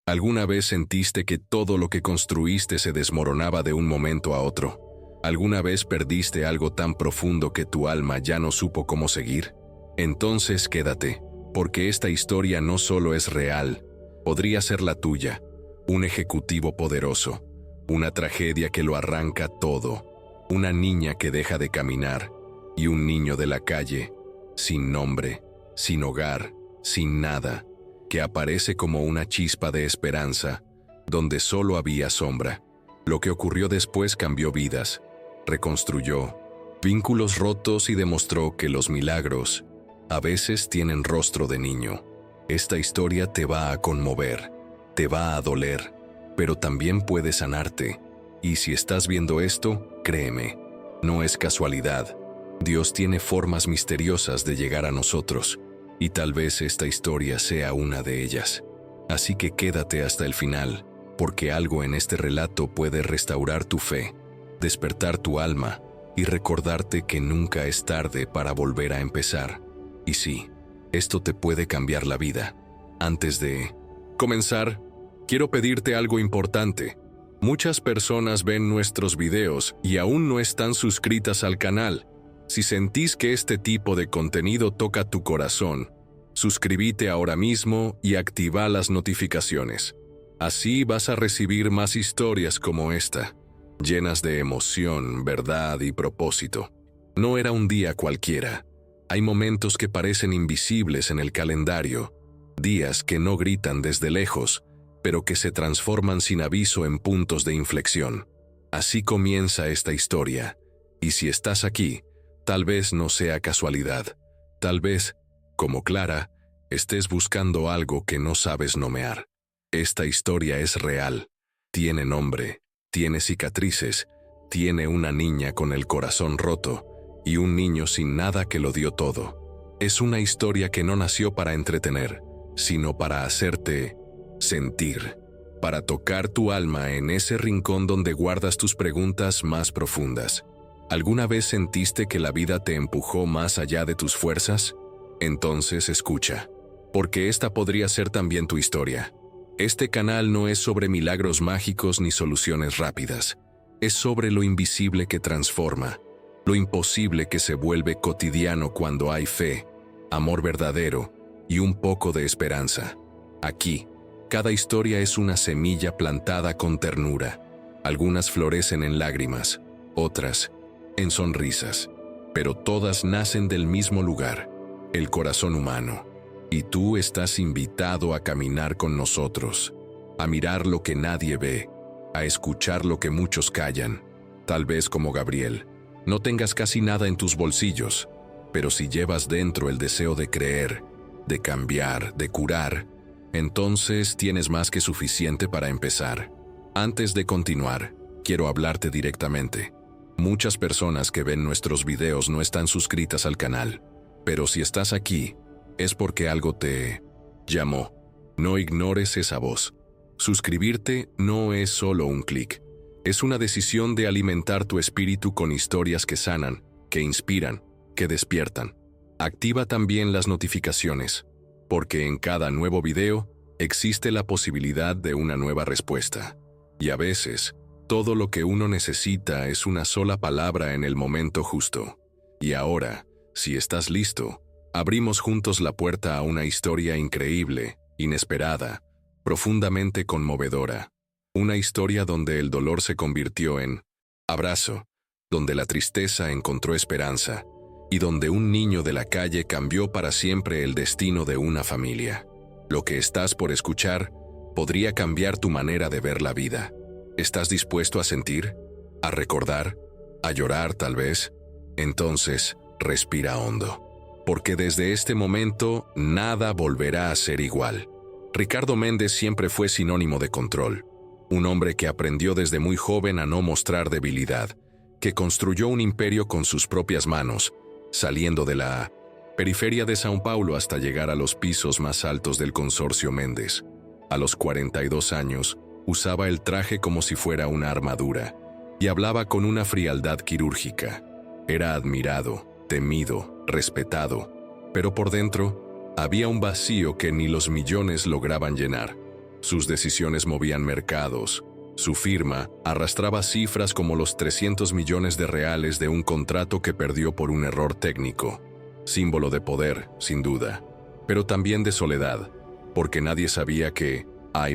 ¿Alguna vez sentiste que todo lo que construiste se desmoronaba de un momento a otro? ¿Alguna vez perdiste algo tan profundo que tu alma ya no supo cómo seguir? Entonces quédate, porque esta historia no solo es real, podría ser la tuya, un ejecutivo poderoso, una tragedia que lo arranca todo, una niña que deja de caminar y un niño de la calle, sin nombre, sin hogar, sin nada, que aparece como una chispa de esperanza, donde solo había sombra. Lo que ocurrió después cambió vidas, reconstruyó vínculos rotos y demostró que los milagros a veces tienen rostro de niño. Esta historia te va a conmover, te va a doler, pero también puede sanarte. Y si estás viendo esto, créeme, no es casualidad. Dios tiene formas misteriosas de llegar a nosotros, y tal vez esta historia sea una de ellas. Así que quédate hasta el final, porque algo en este relato puede restaurar tu fe, despertar tu alma y recordarte que nunca es tarde para volver a empezar. Y sí, esto te puede cambiar la vida. Antes de comenzar, quiero pedirte algo importante. Muchas personas ven nuestros videos y aún no están suscritas al canal. Si sentís que este tipo de contenido toca tu corazón, suscríbete ahora mismo y activa las notificaciones. Así vas a recibir más historias como esta, llenas de emoción, verdad y propósito. No era un día cualquiera. Hay momentos que parecen invisibles en el calendario, días que no gritan desde lejos, pero que se transforman sin aviso en puntos de inflexión. Así comienza esta historia, y si estás aquí, tal vez no sea casualidad. Tal vez, como Clara, estés buscando algo que no sabes nomear. Esta historia es real. Tiene nombre, tiene cicatrices, tiene una niña con el corazón roto y un niño sin nada que lo dio todo. Es una historia que no nació para entretener, sino para hacerte sentir, para tocar tu alma en ese rincón donde guardas tus preguntas más profundas. ¿Alguna vez sentiste que la vida te empujó más allá de tus fuerzas? Entonces escucha, porque esta podría ser también tu historia. Este canal no es sobre milagros mágicos ni soluciones rápidas. Es sobre lo invisible que transforma, lo imposible que se vuelve cotidiano cuando hay fe, amor verdadero y un poco de esperanza. Aquí, cada historia es una semilla plantada con ternura. Algunas florecen en lágrimas, otras en sonrisas, pero todas nacen del mismo lugar, el corazón humano. Y tú estás invitado a caminar con nosotros, a mirar lo que nadie ve, a escuchar lo que muchos callan. Tal vez como Gabriel, no tengas casi nada en tus bolsillos, pero si llevas dentro el deseo de creer, de cambiar, de curar, entonces tienes más que suficiente para empezar. Antes de continuar, quiero hablarte directamente. Muchas personas que ven nuestros videos no están suscritas al canal, pero si estás aquí, es porque algo te llamó. No ignores esa voz. Suscribirte no es solo un clic, es una decisión de alimentar tu espíritu con historias que sanan, que inspiran, que despiertan. Activa también las notificaciones, porque en cada nuevo video existe la posibilidad de una nueva respuesta. Y a veces, todo lo que uno necesita es una sola palabra en el momento justo. Y ahora, si estás listo, abrimos juntos la puerta a una historia increíble, inesperada, profundamente conmovedora. Una historia donde el dolor se convirtió en abrazo, donde la tristeza encontró esperanza, y donde un niño de la calle cambió para siempre el destino de una familia. Lo que estás por escuchar podría cambiar tu manera de ver la vida. ¿Estás dispuesto a sentir? ¿A recordar? ¿A llorar tal vez? Entonces, respira hondo. Porque desde este momento, nada volverá a ser igual. Ricardo Méndez siempre fue sinónimo de control. Un hombre que aprendió desde muy joven a no mostrar debilidad, que construyó un imperio con sus propias manos, saliendo de la periferia de São Paulo hasta llegar a los pisos más altos del consorcio Méndez. A los 42 años, usaba el traje como si fuera una armadura y hablaba con una frialdad quirúrgica. Era admirado, temido, respetado, pero por dentro había un vacío que ni los millones lograban llenar. Sus decisiones movían mercados. Su firma arrastraba cifras como los 300 millones de reales de un contrato que perdió por un error técnico. Símbolo de poder, sin duda, pero también de soledad, porque nadie sabía que, a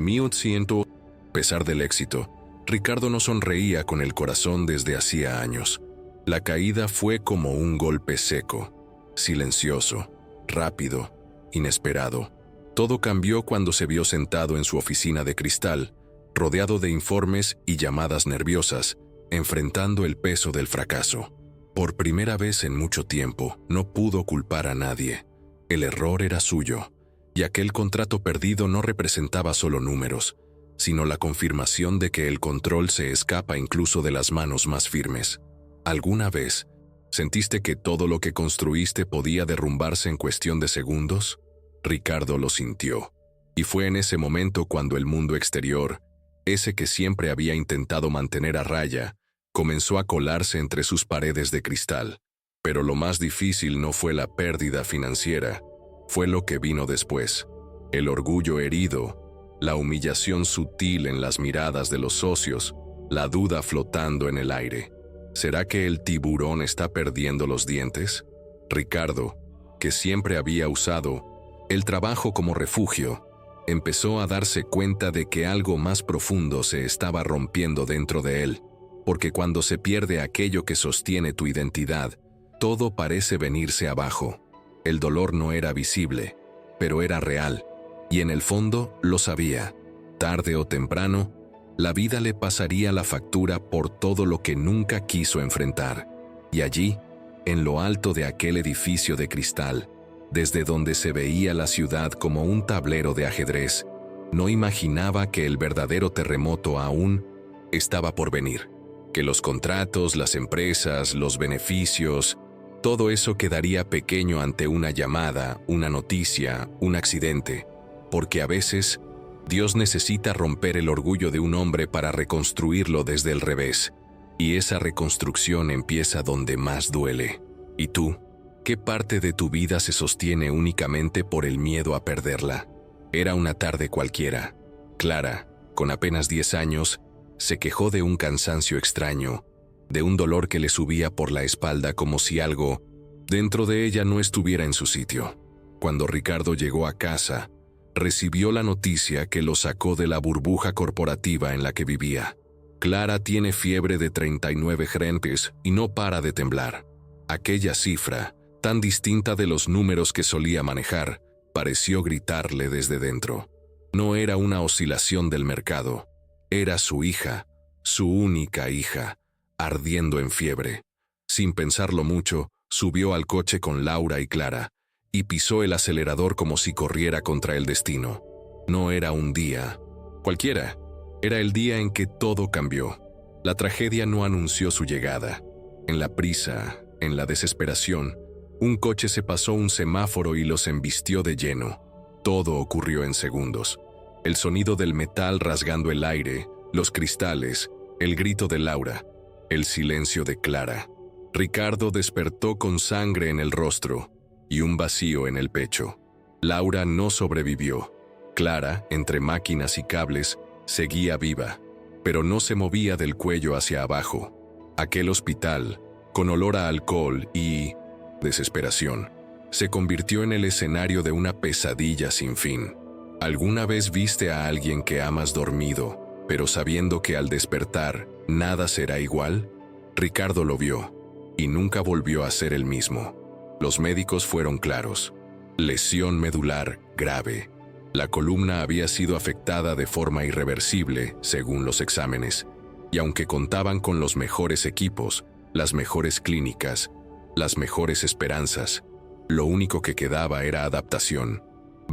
pesar del éxito, Ricardo no sonreía con el corazón desde hacía años. La caída fue como un golpe seco, silencioso, rápido, inesperado. Todo cambió cuando se vio sentado en su oficina de cristal, rodeado de informes y llamadas nerviosas, enfrentando el peso del fracaso. Por primera vez en mucho tiempo, no pudo culpar a nadie. El error era suyo, y aquel contrato perdido no representaba solo números, sino la confirmación de que el control se escapa incluso de las manos más firmes. ¿Alguna vez sentiste que todo lo que construiste podía derrumbarse en cuestión de segundos? Ricardo lo sintió, y fue en ese momento cuando el mundo exterior, ese que siempre había intentado mantener a raya, comenzó a colarse entre sus paredes de cristal. Pero lo más difícil no fue la pérdida financiera, fue lo que vino después. El orgullo herido, la humillación sutil en las miradas de los socios, la duda flotando en el aire. ¿Será que el tiburón está perdiendo los dientes? Ricardo, que siempre había usado el trabajo como refugio, empezó a darse cuenta de que algo más profundo se estaba rompiendo dentro de él, porque cuando se pierde aquello que sostiene tu identidad, todo parece venirse abajo. El dolor no era visible, pero era real, y en el fondo lo sabía. Tarde o temprano, la vida le pasaría la factura por todo lo que nunca quiso enfrentar. Y allí, en lo alto de aquel edificio de cristal, desde donde se veía la ciudad como un tablero de ajedrez, no imaginaba que el verdadero terremoto aún estaba por venir, que los contratos, las empresas, los beneficios, todo eso quedaría pequeño ante una llamada, una noticia, un accidente, porque a veces Dios necesita romper el orgullo de un hombre para reconstruirlo desde el revés, y esa reconstrucción empieza donde más duele. ¿Y tú? ¿Qué parte de tu vida se sostiene únicamente por el miedo a perderla? Era una tarde cualquiera. Clara, con apenas 10 años, se quejó de un cansancio extraño, de un dolor que le subía por la espalda como si algo dentro de ella no estuviera en su sitio. Cuando Ricardo llegó a casa, recibió la noticia que lo sacó de la burbuja corporativa en la que vivía. Clara tiene fiebre de 39 grados y no para de temblar. Aquella cifra, tan distinta de los números que solía manejar, pareció gritarle desde dentro. No era una oscilación del mercado, era su hija, su única hija, ardiendo en fiebre. Sin pensarlo mucho, subió al coche con Laura y Clara, y pisó el acelerador como si corriera contra el destino. No era un día cualquiera, era el día en que todo cambió. La tragedia no anunció su llegada. En la prisa, en la desesperación, un coche se pasó un semáforo y los embistió de lleno. Todo ocurrió en segundos. El sonido del metal rasgando el aire, los cristales, el grito de Laura, el silencio de Clara. Ricardo despertó con sangre en el rostro y un vacío en el pecho. Laura no sobrevivió. Clara, entre máquinas y cables, seguía viva, pero no se movía del cuello hacia abajo. Aquel hospital, con olor a alcohol y desesperación, se convirtió en el escenario de una pesadilla sin fin. ¿Alguna vez viste a alguien que amas dormido, pero sabiendo que al despertar nada será igual? Ricardo lo vio, y nunca volvió a ser el mismo. Los médicos fueron claros. Lesión medular grave. La columna había sido afectada de forma irreversible, según los exámenes, y aunque contaban con los mejores equipos, las mejores clínicas, las mejores esperanzas, lo único que quedaba era adaptación.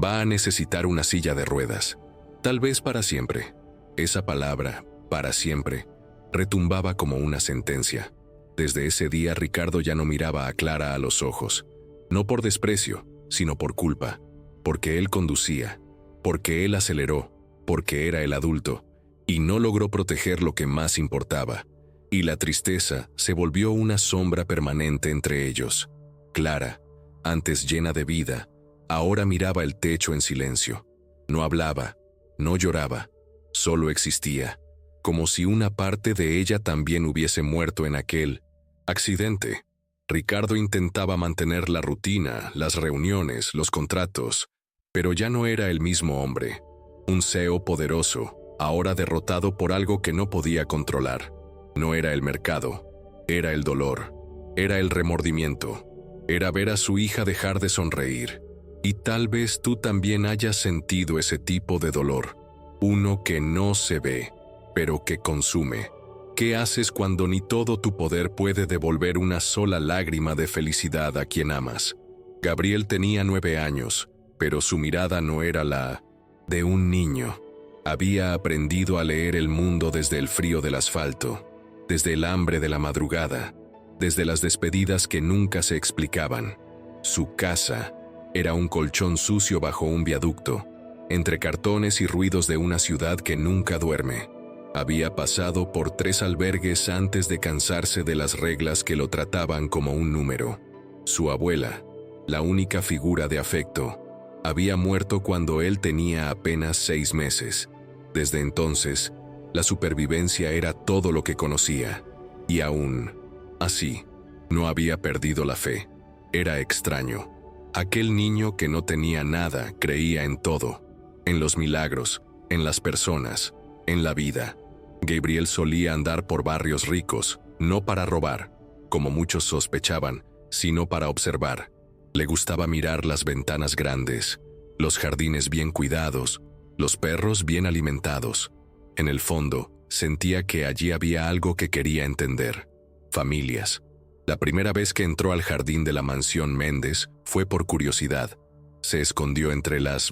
Va a necesitar una silla de ruedas, tal vez para siempre. Esa palabra, para siempre, retumbaba como una sentencia. Desde ese día Ricardo ya no miraba a Clara a los ojos, no por desprecio, sino por culpa, porque él conducía, porque él aceleró, porque era el adulto, y no logró proteger lo que más importaba. Y la tristeza se volvió una sombra permanente entre ellos. Clara, antes llena de vida, ahora miraba el techo en silencio. No hablaba, No lloraba, solo existía, como si una parte de ella también hubiese muerto en aquel accidente. Ricardo intentaba mantener la rutina, las reuniones, los contratos, pero ya no era el mismo hombre. Un CEO poderoso, ahora derrotado por algo que no podía controlar. No era el mercado, era el dolor, era el remordimiento, era ver a su hija dejar de sonreír. Y tal vez tú también hayas sentido ese tipo de dolor, uno que no se ve, pero que consume. ¿Qué haces cuando ni todo tu poder puede devolver una sola lágrima de felicidad a quien amas? Gabriel tenía 9 años, pero su mirada no era la de un niño. Había aprendido a leer el mundo desde el frío del asfalto, desde el hambre de la madrugada, desde las despedidas que nunca se explicaban. Su casa era un colchón sucio bajo un viaducto, entre cartones y ruidos de una ciudad que nunca duerme. Había pasado por 3 albergues antes de cansarse de las reglas que lo trataban como un número. Su abuela, la única figura de afecto, había muerto cuando él tenía apenas 6 meses. Desde entonces, la supervivencia era todo lo que conocía. Y aún así, no había perdido la fe. Era extraño. Aquel niño que no tenía nada creía en todo. En los milagros, en las personas, en la vida. Gabriel solía andar por barrios ricos, no para robar, como muchos sospechaban, sino para observar. Le gustaba mirar las ventanas grandes, los jardines bien cuidados, los perros bien alimentados. En el fondo, sentía que allí había algo que quería entender. Familias. La primera vez que entró al jardín de la mansión Méndez fue por curiosidad. Se escondió entre las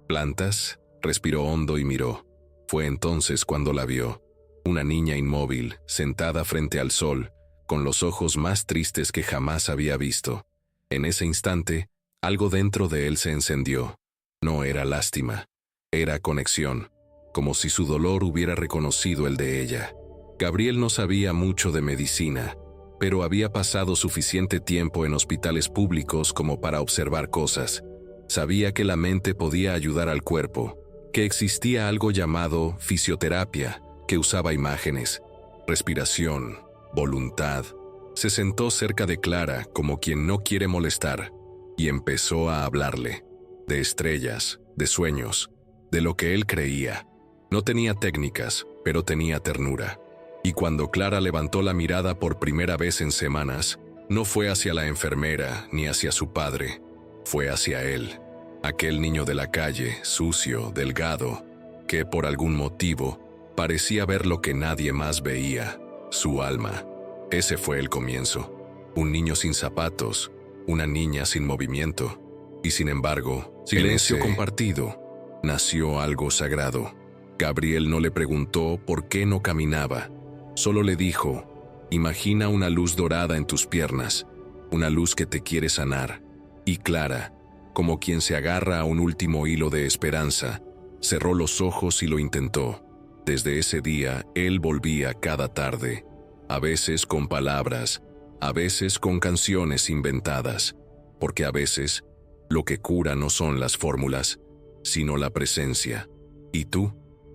plantas, respiró hondo y miró. Fue entonces cuando la vio. Una niña inmóvil, sentada frente al sol, con los ojos más tristes que jamás había visto. En ese instante, algo dentro de él se encendió. No era lástima, era conexión, como si su dolor hubiera reconocido el de ella. Gabriel no sabía mucho de medicina, pero había pasado suficiente tiempo en hospitales públicos como para observar cosas. Sabía que la mente podía ayudar al cuerpo, que existía algo llamado fisioterapia, que usaba imágenes, respiración, voluntad. Se sentó cerca de Clara como quien no quiere molestar y empezó a hablarle, de estrellas, de sueños, de lo que él creía. No tenía técnicas, pero tenía ternura. Y cuando Clara levantó la mirada por primera vez en semanas, no fue hacia la enfermera ni hacia su padre, fue hacia él. Aquel niño de la calle, sucio, delgado, que por algún motivo parecía ver lo que nadie más veía, su alma. Ese fue el comienzo. Un niño sin zapatos, una niña sin movimiento. Y sin embargo, silencio compartido, nació algo sagrado. Gabriel no le preguntó por qué no caminaba. Solo le dijo, imagina una luz dorada en tus piernas, una luz que te quiere sanar. Y Clara, como quien se agarra a un último hilo de esperanza, cerró los ojos y lo intentó. Desde ese día, él volvía cada tarde, a veces con palabras, a veces con canciones inventadas, porque a veces lo que cura no son las fórmulas, sino la presencia. ¿Y tú?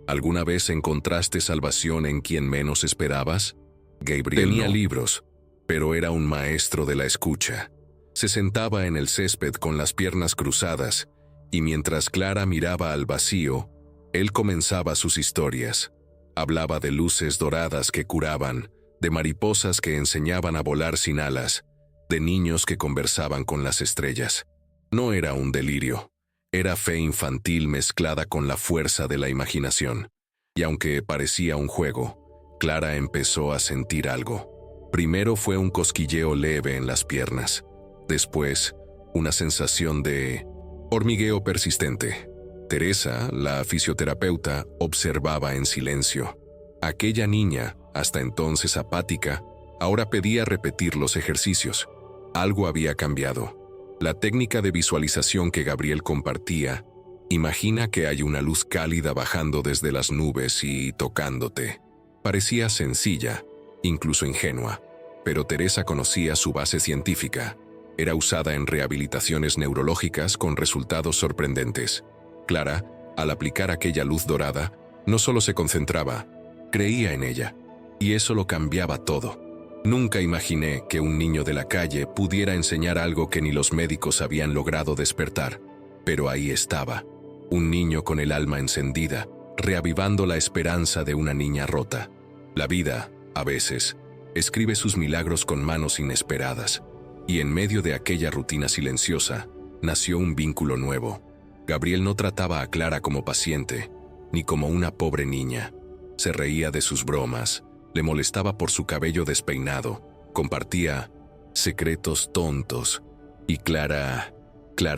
¿Alguna vez encontraste salvación en quien menos esperabas? Gabriel tenía libros, pero era un maestro de la escucha. Se sentaba en el césped con las piernas cruzadas, y mientras Clara miraba al vacío, él comenzaba sus historias. Hablaba de luces doradas que curaban, de mariposas que enseñaban a volar sin alas, de niños que conversaban con las estrellas. No era un delirio, era fe infantil mezclada con la fuerza de la imaginación. Y aunque parecía un juego, Clara empezó a sentir algo. Primero fue un cosquilleo leve en las piernas. Después, una sensación de hormigueo persistente. Teresa, la fisioterapeuta, observaba en silencio. Aquella niña, hasta entonces apática, ahora pedía repetir los ejercicios. Algo había cambiado. La técnica de visualización que Gabriel compartía, imagina que hay una luz cálida bajando desde las nubes y tocándote. Parecía sencilla, incluso ingenua, pero Teresa conocía su base científica. Era usada en rehabilitaciones neurológicas con resultados sorprendentes. Clara Al aplicar aquella luz dorada, no solo se concentraba, creía en ella, y eso lo cambiaba todo. Nunca imaginé que un niño de la calle pudiera enseñar algo que ni los médicos habían logrado despertar, pero ahí estaba, un niño con el alma encendida, reavivando la esperanza de una niña rota. La vida, a veces, escribe sus milagros con manos inesperadas, y en medio de aquella rutina silenciosa, nació un vínculo nuevo. Gabriel no trataba a Clara como paciente, ni como una pobre niña. Se reía de sus bromas, le molestaba por su cabello despeinado, compartía secretos tontos, y Clara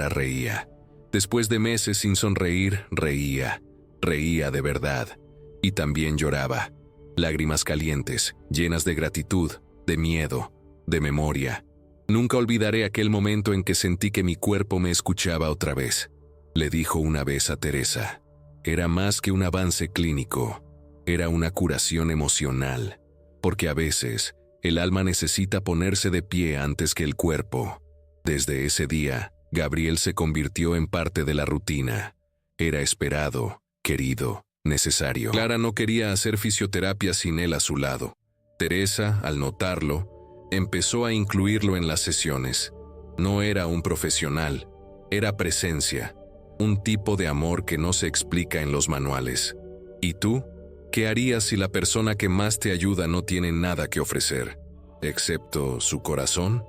reía. Después de meses sin sonreír, reía de verdad, y también lloraba. Lágrimas calientes, llenas de gratitud, de miedo, de memoria. Nunca olvidaré aquel momento en que sentí que mi cuerpo me escuchaba otra vez. Le dijo una vez a Teresa. Era más que un avance clínico, era una curación emocional, porque a veces el alma necesita ponerse de pie antes que el cuerpo. Desde ese día, Gabriel se convirtió en parte de la rutina. Era esperado, querido, necesario. Clara no quería hacer fisioterapia sin él a su lado. Teresa, al notarlo, empezó a incluirlo en las sesiones. No era un profesional, era presencia, un tipo de amor que no se explica en los manuales. ¿Y tú? ¿Qué harías si la persona que más te ayuda no tiene nada que ofrecer, excepto su corazón?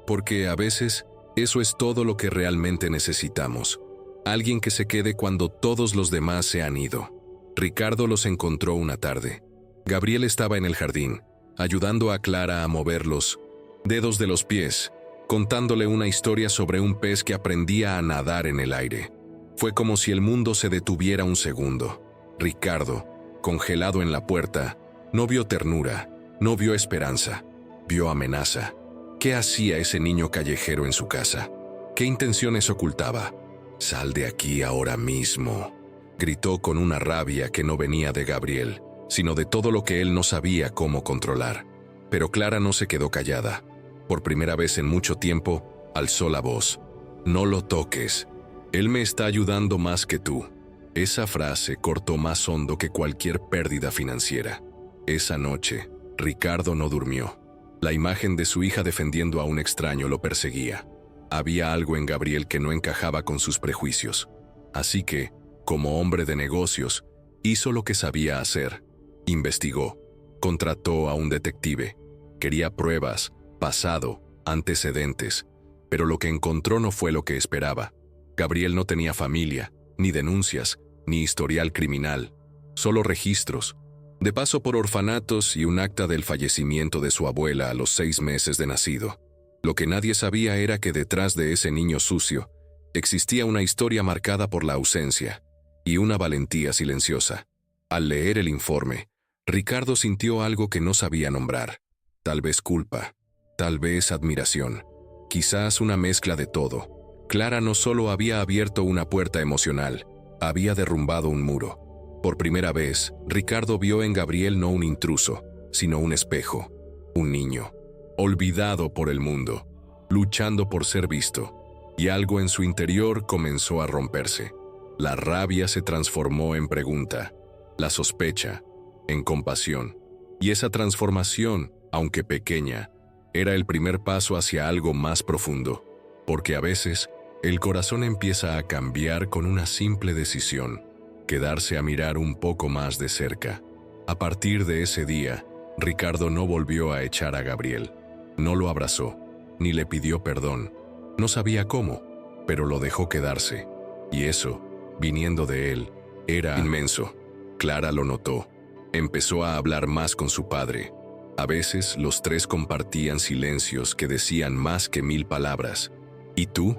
Porque a veces eso es todo lo que realmente necesitamos. Alguien que se quede cuando todos los demás se han ido. Ricardo los encontró una tarde. Gabriel estaba en el jardín, ayudando a Clara a mover los dedos de los pies, contándole una historia sobre un pez que aprendía a nadar en el aire. Fue como si el mundo se detuviera un segundo. Ricardo, congelado en la puerta, no vio ternura, no vio esperanza, vio amenaza. ¿Qué hacía ese niño callejero en su casa? ¿Qué intenciones ocultaba? «Sal de aquí ahora mismo», gritó con una rabia que no venía de Gabriel, sino de todo lo que él no sabía cómo controlar. Pero Clara no se quedó callada. Por primera vez en mucho tiempo, alzó la voz. «No lo toques. Él me está ayudando más que tú». Esa frase cortó más hondo que cualquier pérdida financiera. Esa noche, Ricardo no durmió. La imagen de su hija defendiendo a un extraño lo perseguía. Había algo en Gabriel que no encajaba con sus prejuicios. Así que, como hombre de negocios, hizo lo que sabía hacer. Investigó, contrató a un detective. Quería pruebas, pasado, antecedentes. Pero lo que encontró no fue lo que esperaba. Gabriel no tenía familia, ni denuncias, ni historial criminal, solo registros. De paso por orfanatos y un acta del fallecimiento de su abuela a los 6 meses de nacido. Lo que nadie sabía era que detrás de ese niño sucio existía una historia marcada por la ausencia y una valentía silenciosa. Al leer el informe, Ricardo sintió algo que no sabía nombrar. Tal vez culpa, tal vez admiración, quizás una mezcla de todo. Clara no solo había abierto una puerta emocional, había derrumbado un muro. Por primera vez, Ricardo vio en Gabriel no un intruso, sino un espejo, un niño, olvidado por el mundo, luchando por ser visto, y algo en su interior comenzó a romperse. La rabia se transformó en pregunta, la sospecha en compasión, y esa transformación, aunque pequeña, era el primer paso hacia algo más profundo, porque a veces el corazón empieza a cambiar con una simple decisión, quedarse a mirar un poco más de cerca. A partir de ese día, Ricardo no volvió a echar a Gabriel. No lo abrazó, ni le pidió perdón. No sabía cómo, pero lo dejó quedarse. Y eso, viniendo de él, era inmenso. Clara lo notó. Empezó a hablar más con su padre. A veces los tres compartían silencios que decían más que 1000 palabras. ¿Y tú?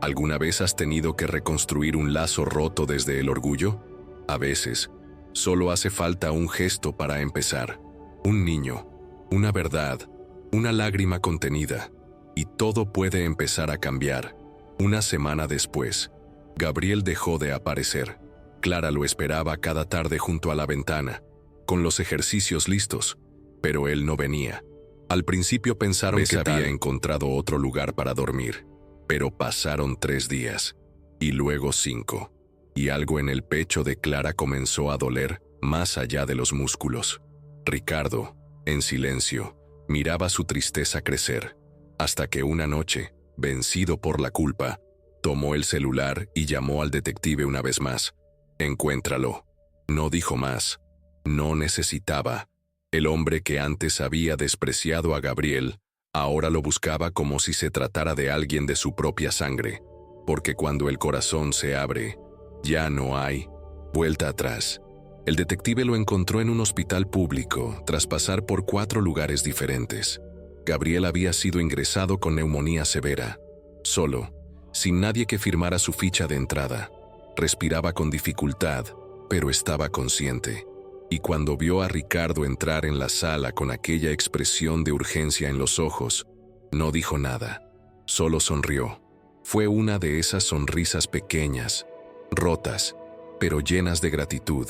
¿Alguna vez has tenido que reconstruir un lazo roto desde el orgullo? A veces, solo hace falta un gesto para empezar. Un niño, una verdad, una lágrima contenida, y todo puede empezar a cambiar. Una semana después, Gabriel dejó de aparecer. Clara lo esperaba cada tarde junto a la ventana, con los ejercicios listos, pero él no venía. Al principio pensaron que había encontrado otro lugar para dormir, pero pasaron 3 días, y luego 5. y algo en el pecho de Clara comenzó a doler más allá de los músculos. Ricardo, en silencio, miraba su tristeza crecer, hasta que una noche, vencido por la culpa, tomó el celular y llamó al detective una vez más. Encuéntralo. No dijo más. No necesitaba. El hombre que antes había despreciado a Gabriel, ahora lo buscaba como si se tratara de alguien de su propia sangre, porque cuando el corazón se abre, ya no hay vuelta atrás. El detective lo encontró en un hospital público, tras pasar por 4 lugares diferentes. Gabriel había sido ingresado con neumonía severa, solo, sin nadie que firmara su ficha de entrada. Respiraba con dificultad, pero estaba consciente. Y cuando vio a Ricardo entrar en la sala con aquella expresión de urgencia en los ojos, no dijo nada, solo sonrió. Fue una de esas sonrisas pequeñas, rotas, pero llenas de gratitud.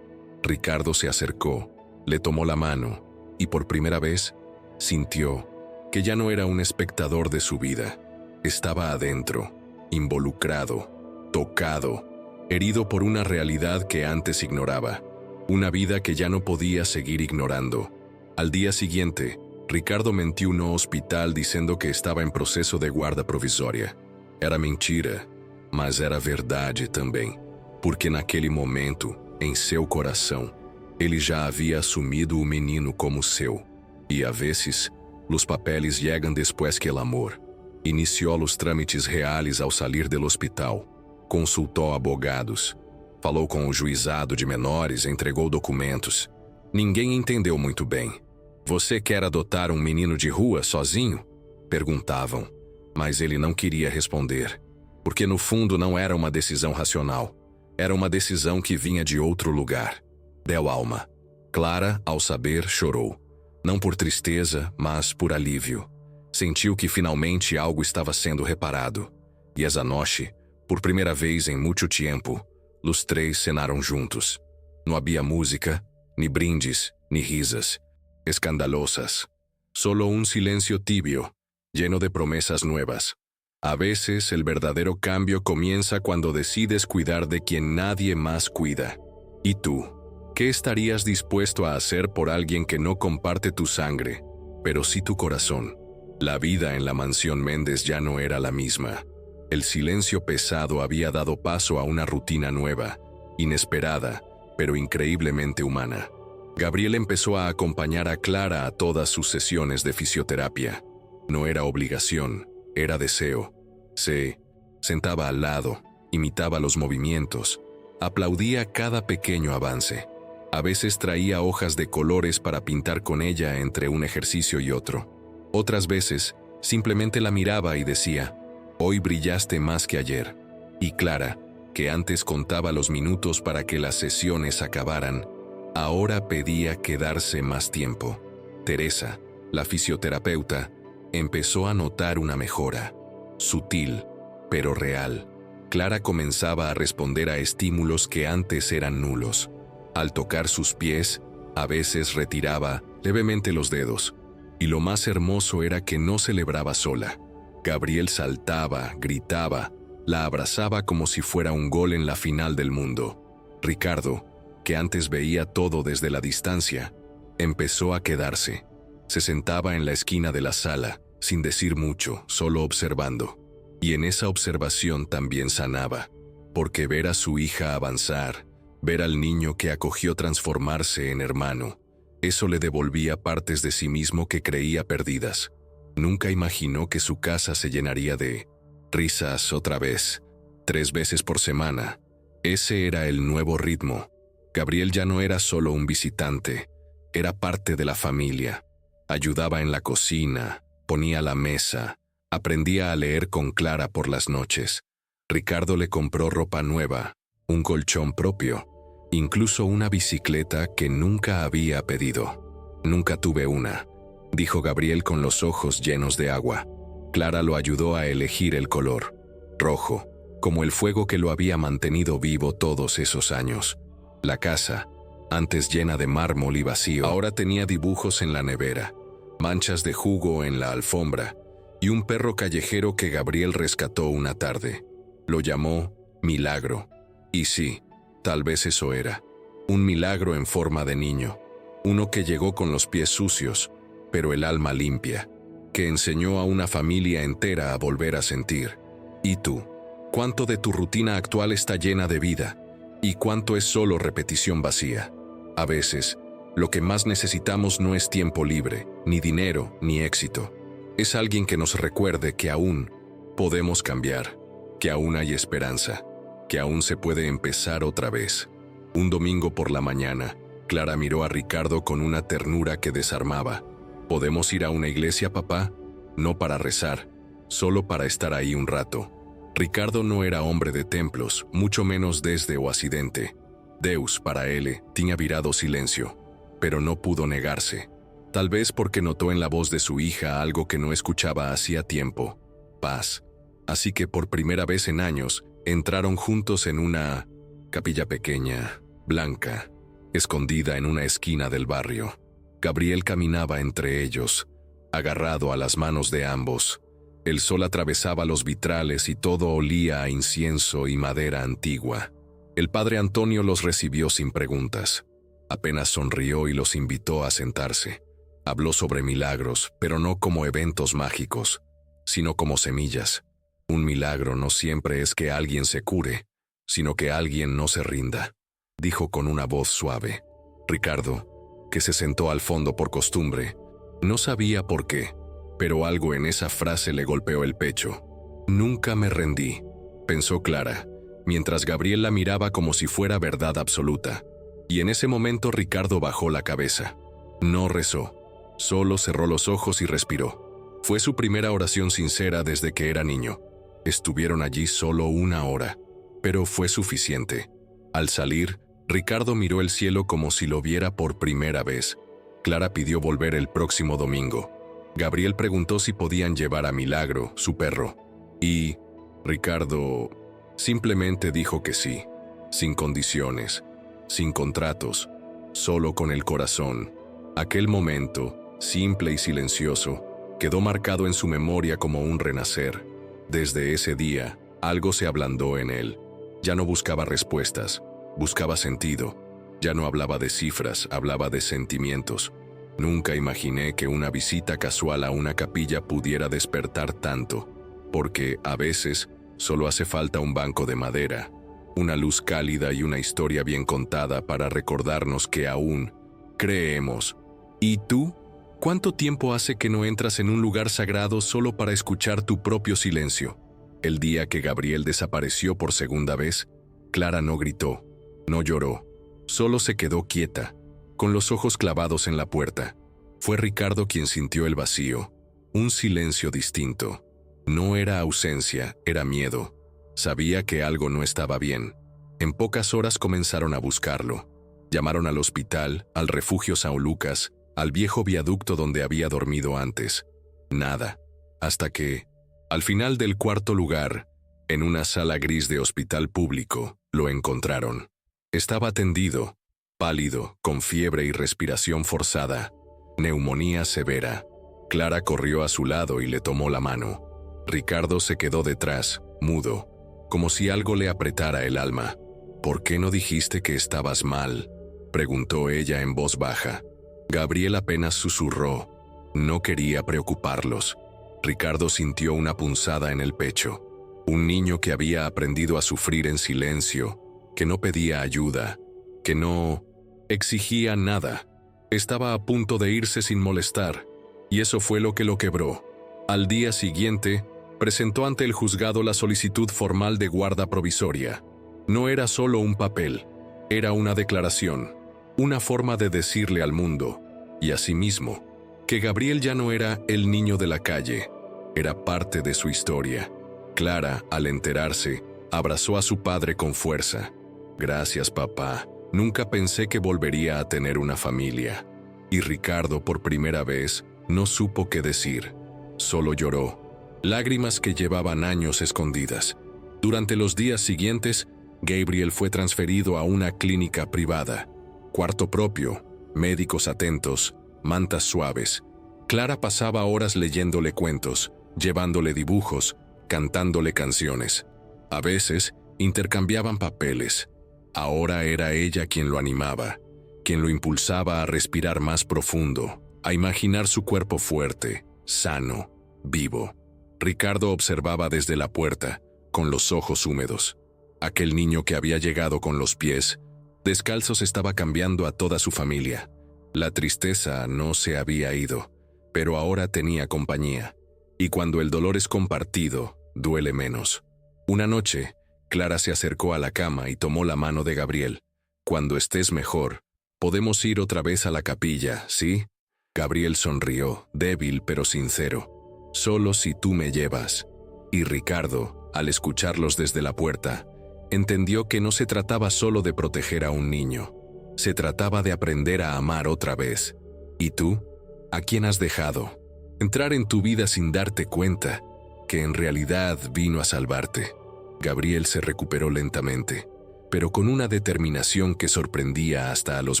Ricardo se acercó, le tomó la mano, y por primera vez, sintió que ya no era un espectador de su vida. Estaba adentro, involucrado, tocado, herido por una realidad que antes ignoraba. Una vida que ya no podía seguir ignorando. Al día siguiente, Ricardo mentiu no hospital dizendo que estava em processo de guarda provisória. Era mentira, mas era verdade também, porque naquele momento, em seu coração, ele já havia assumido o menino como seu. E a vezes, os papeles chegam depois que o amor. Iniciou os trâmites reais ao sair do hospital, consultou abogados, falou com o juizado de menores, entregou documentos. Ninguém entendeu muito bem. Você quer adotar um menino de rua sozinho? Perguntavam, mas ele não queria responder, porque no fundo não era uma decisão racional. Era uma decisão que vinha de outro lugar. Deu alma. Clara, ao saber, chorou. Não por tristeza, mas por alívio. Sentiu que finalmente algo estava sendo reparado. E essa noite, por primeira vez em muito tempo, os 3 cenaram juntos. Não havia música, ni brindes, ni risas escandalosas. Solo un silencio tibio, lleno de promesas nuevas. A veces el verdadero cambio comienza cuando decides cuidar de quien nadie más cuida. ¿Y tú? ¿Qué estarías dispuesto a hacer por alguien que no comparte tu sangre, pero sí tu corazón? La vida en la mansión Méndez ya no era la misma. El silencio pesado había dado paso a una rutina nueva, inesperada, pero increíblemente humana. Gabriel empezó a acompañar a Clara a todas sus sesiones de fisioterapia. No era obligación, era deseo. Se sentaba al lado, imitaba los movimientos, aplaudía cada pequeño avance. A veces traía hojas de colores para pintar con ella entre un ejercicio y otro. Otras veces, simplemente la miraba y decía: «Hoy brillaste más que ayer». Y Clara, que antes contaba los minutos para que las sesiones acabaran, ahora pedía quedarse más tiempo. Teresa, la fisioterapeuta, empezó a notar una mejora, sutil, pero real. Clara comenzaba a responder a estímulos que antes eran nulos. Al tocar sus pies, a veces retiraba levemente los dedos. Y lo más hermoso era que no celebraba sola. Gabriel saltaba, gritaba, la abrazaba como si fuera un gol en la final del mundo. Ricardo, que antes veía todo desde la distancia, empezó a quedarse. Se sentaba en la esquina de la sala, sin decir mucho, solo observando. Y en esa observación también sanaba, porque ver a su hija avanzar, ver al niño que acogió transformarse en hermano, eso le devolvía partes de sí mismo que creía perdidas. Nunca imaginó que su casa se llenaría de risas otra vez, 3 veces por semana. Ese era el nuevo ritmo. Gabriel ya no era solo un visitante, era parte de la familia. Ayudaba en la cocina, ponía la mesa, aprendía a leer con Clara por las noches. Ricardo le compró ropa nueva, un colchón propio, incluso una bicicleta que nunca había pedido. «Nunca tuve una», dijo Gabriel con los ojos llenos de agua. Clara lo ayudó a elegir el color, rojo, como el fuego que lo había mantenido vivo todos esos años. La casa, antes llena de mármol y vacío, ahora tenía dibujos en la nevera, manchas de jugo en la alfombra y un perro callejero que Gabriel rescató una tarde. Lo llamó Milagro. Y sí, tal vez eso era. Un milagro en forma de niño. Uno que llegó con los pies sucios, pero el alma limpia. Que enseñó a una familia entera a volver a sentir. ¿Y tú? ¿Cuánto de tu rutina actual está llena de vida? ¿Y cuánto es solo repetición vacía? A veces, lo que más necesitamos no es tiempo libre, ni dinero, ni éxito. Es alguien que nos recuerde que aún podemos cambiar, que aún hay esperanza, que aún se puede empezar otra vez. Un domingo por la mañana, Clara miró a Ricardo con una ternura que desarmaba. ¿Podemos ir a una iglesia, papá? No para rezar, solo para estar ahí un rato. Ricardo no era hombre de templos, mucho menos desde o accidente. Deus, para él, tenía virado silencio, pero no pudo negarse. Tal vez porque notó en la voz de su hija algo que no escuchaba hacía tiempo: paz. Así que por primera vez en años, entraron juntos en una capilla pequeña, blanca, escondida en una esquina del barrio. Gabriel caminaba entre ellos, agarrado a las manos de ambos. El sol atravesaba los vitrales y todo olía a incienso y madera antigua. El padre Antonio los recibió sin preguntas. Apenas sonrió y los invitó a sentarse. Habló sobre milagros, pero no como eventos mágicos, sino como semillas. Un milagro no siempre es que alguien se cure, sino que alguien no se rinda, dijo con una voz suave. Ricardo, que se sentó al fondo por costumbre, no sabía por qué, pero algo en esa frase le golpeó el pecho. Nunca me rendí, pensó Clara, mientras Gabriel la miraba como si fuera verdad absoluta. Y en ese momento Ricardo bajó la cabeza. No rezó, solo cerró los ojos y respiró. Fue su primera oración sincera desde que era niño. Estuvieron allí solo 1 hora, pero fue suficiente. Al salir, Ricardo miró el cielo como si lo viera por primera vez. Clara pidió volver el próximo domingo. Gabriel preguntó si podían llevar a Milagro, su perro. Y Ricardo simplemente dijo que sí, sin condiciones, sin contratos, solo con el corazón. Aquel momento, simple y silencioso, quedó marcado en su memoria como un renacer. Desde ese día, algo se ablandó en él. Ya no buscaba respuestas, buscaba sentido. Ya no hablaba de cifras, hablaba de sentimientos. Nunca imaginé que una visita casual a una capilla pudiera despertar tanto, porque a veces solo hace falta un banco de madera, una luz cálida y una historia bien contada para recordarnos que aún creemos. ¿Y tú? ¿Cuánto tiempo hace que no entras en un lugar sagrado solo para escuchar tu propio silencio? El día que Gabriel desapareció por segunda vez, Clara no gritó, no lloró, solo se quedó quieta, con los ojos clavados en la puerta. Fue Ricardo quien sintió el vacío, un silencio distinto. No era ausencia, era miedo. Sabía que algo no estaba bien. En pocas horas comenzaron a buscarlo. Llamaron al hospital, al refugio San Lucas, al viejo viaducto donde había dormido antes. Nada. Hasta que, al final del 4.º lugar, en una sala gris de hospital público, lo encontraron. Estaba tendido, pálido, con fiebre y respiración forzada. Neumonía severa. Clara corrió a su lado y le tomó la mano. Ricardo se quedó detrás, mudo, como si algo le apretara el alma. ¿Por qué no dijiste que estabas mal?, preguntó ella en voz baja. Gabriel apenas susurró. No quería preocuparlos. Ricardo sintió una punzada en el pecho. Un niño que había aprendido a sufrir en silencio, que no pedía ayuda, que no exigía nada. Estaba a punto de irse sin molestar, y eso fue lo que lo quebró. Al día siguiente, presentó ante el juzgado la solicitud formal de guarda provisoria. No era solo un papel, era una declaración, una forma de decirle al mundo, y a sí mismo, que Gabriel ya no era el niño de la calle, era parte de su historia. Clara, al enterarse, abrazó a su padre con fuerza. Gracias, papá. Nunca pensé que volvería a tener una familia. Y Ricardo, por primera vez, no supo qué decir. Solo lloró. Lágrimas que llevaban años escondidas. Durante los días siguientes, Gabriel fue transferido a una clínica privada. Cuarto propio, médicos atentos, mantas suaves. Clara pasaba horas leyéndole cuentos, llevándole dibujos, cantándole canciones. A veces, Intercambiaban papeles. Ahora era ella quien lo animaba, quien lo impulsaba a respirar más profundo, a imaginar su cuerpo fuerte, sano, vivo. Ricardo observaba desde la puerta, con los ojos húmedos. Aquel niño que había llegado con los pies descalzos estaba cambiando a toda su familia. La tristeza no se había ido, pero ahora tenía compañía. Y cuando el dolor es compartido, duele menos. Una noche, Clara se acercó a la cama y tomó la mano de Gabriel. «Cuando estés mejor, podemos ir otra vez a la capilla, ¿sí?» Gabriel sonrió, débil pero sincero. «Solo si tú me llevas». Y Ricardo, al escucharlos desde la puerta, entendió que no se trataba solo de proteger a un niño. Se trataba de aprender a amar otra vez. ¿Y tú? ¿A quién has dejado? Entrar en tu vida sin darte cuenta que en realidad vino a salvarte. Gabriel se recuperó lentamente, pero con una determinación que sorprendía hasta a los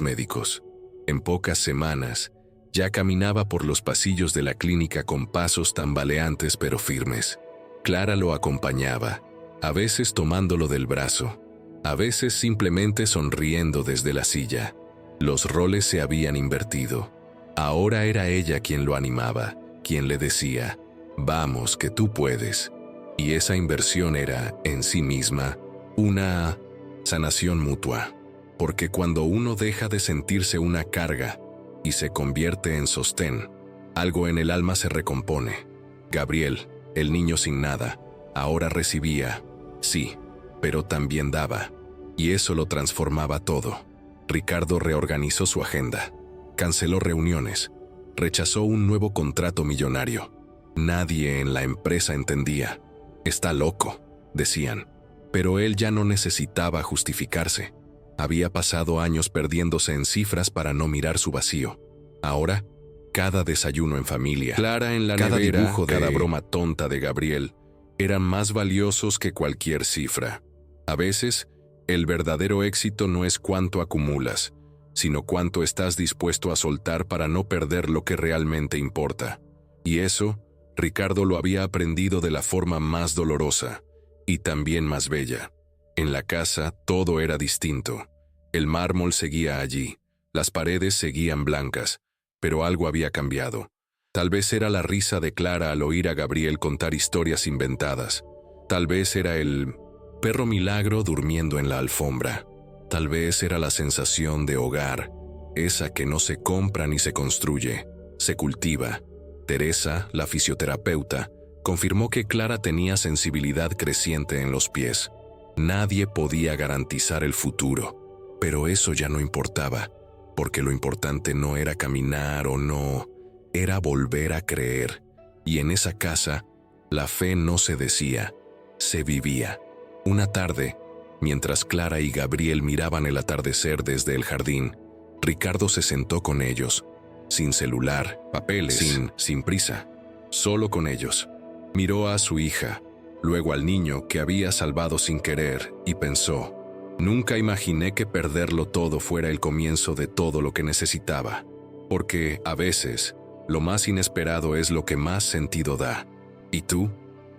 médicos. En pocas semanas, ya caminaba por los pasillos de la clínica con pasos tambaleantes pero firmes. Clara lo acompañaba, a veces tomándolo del brazo, a veces simplemente sonriendo desde la silla. Los roles se habían invertido. Ahora era ella quien lo animaba, quien le decía, «Vamos, que tú puedes». Y esa inversión era, en sí misma, una sanación mutua. Porque cuando uno deja de sentirse una carga y se convierte en sostén, algo en el alma se recompone. Gabriel, el niño sin nada, ahora recibía, sí, pero también daba. Y eso lo transformaba todo. Ricardo reorganizó su agenda, canceló reuniones, rechazó un nuevo contrato millonario. Nadie en la empresa entendía. «Está loco», decían. Pero él ya no necesitaba justificarse. Había pasado años perdiéndose en cifras para no mirar su vacío. Ahora, cada desayuno en familia, Clara en la cada nevera, dibujo cada broma tonta de Gabriel, eran más valiosos que cualquier cifra. A veces, el verdadero éxito no es cuánto acumulas, sino cuánto estás dispuesto a soltar para no perder lo que realmente importa. Y eso, Ricardo lo había aprendido de la forma más dolorosa y también más bella. En la casa todo era distinto. El mármol seguía allí, las paredes seguían blancas, pero algo había cambiado. Tal vez era la risa de Clara al oír a Gabriel contar historias inventadas. Tal vez era el perro milagro durmiendo en la alfombra. Tal vez era la sensación de hogar, esa que no se compra ni se construye, se cultiva. Teresa, la fisioterapeuta, confirmó que Clara tenía sensibilidad creciente en los pies. Nadie podía garantizar el futuro, pero eso ya no importaba, porque lo importante no era caminar o no, era volver a creer. Y en esa casa, la fe no se decía, se vivía. Una tarde, mientras Clara y Gabriel miraban el atardecer desde el jardín, Ricardo se sentó con ellos, sin celular, papeles, sin prisa, solo con ellos. Miró a su hija, luego al niño que había salvado sin querer, y pensó, «Nunca imaginé que perderlo todo fuera el comienzo de todo lo que necesitaba, porque, a veces, lo más inesperado es lo que más sentido da. ¿Y tú?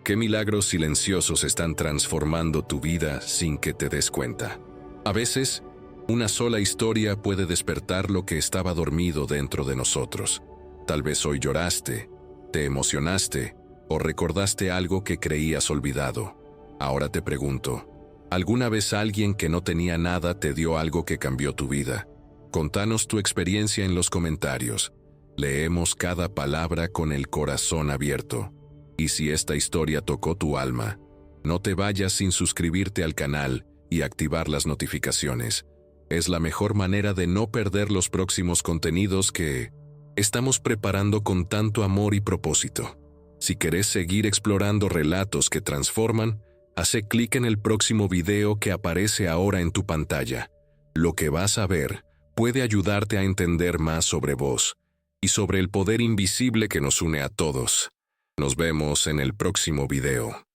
¿Qué milagros silenciosos están transformando tu vida sin que te des cuenta?» A veces, una sola historia puede despertar lo que estaba dormido dentro de nosotros. Tal vez hoy lloraste, te emocionaste o recordaste algo que creías olvidado. Ahora te pregunto, ¿alguna vez alguien que no tenía nada te dio algo que cambió tu vida? Contanos tu experiencia en los comentarios. Leemos cada palabra con el corazón abierto. Y si esta historia tocó tu alma, no te vayas sin suscribirte al canal y activar las notificaciones. Es la mejor manera de no perder los próximos contenidos que estamos preparando con tanto amor y propósito. Si querés seguir explorando relatos que transforman, hace clic en el próximo video que aparece ahora en tu pantalla. Lo que vas a ver puede ayudarte a entender más sobre vos y sobre el poder invisible que nos une a todos. Nos vemos en el próximo video.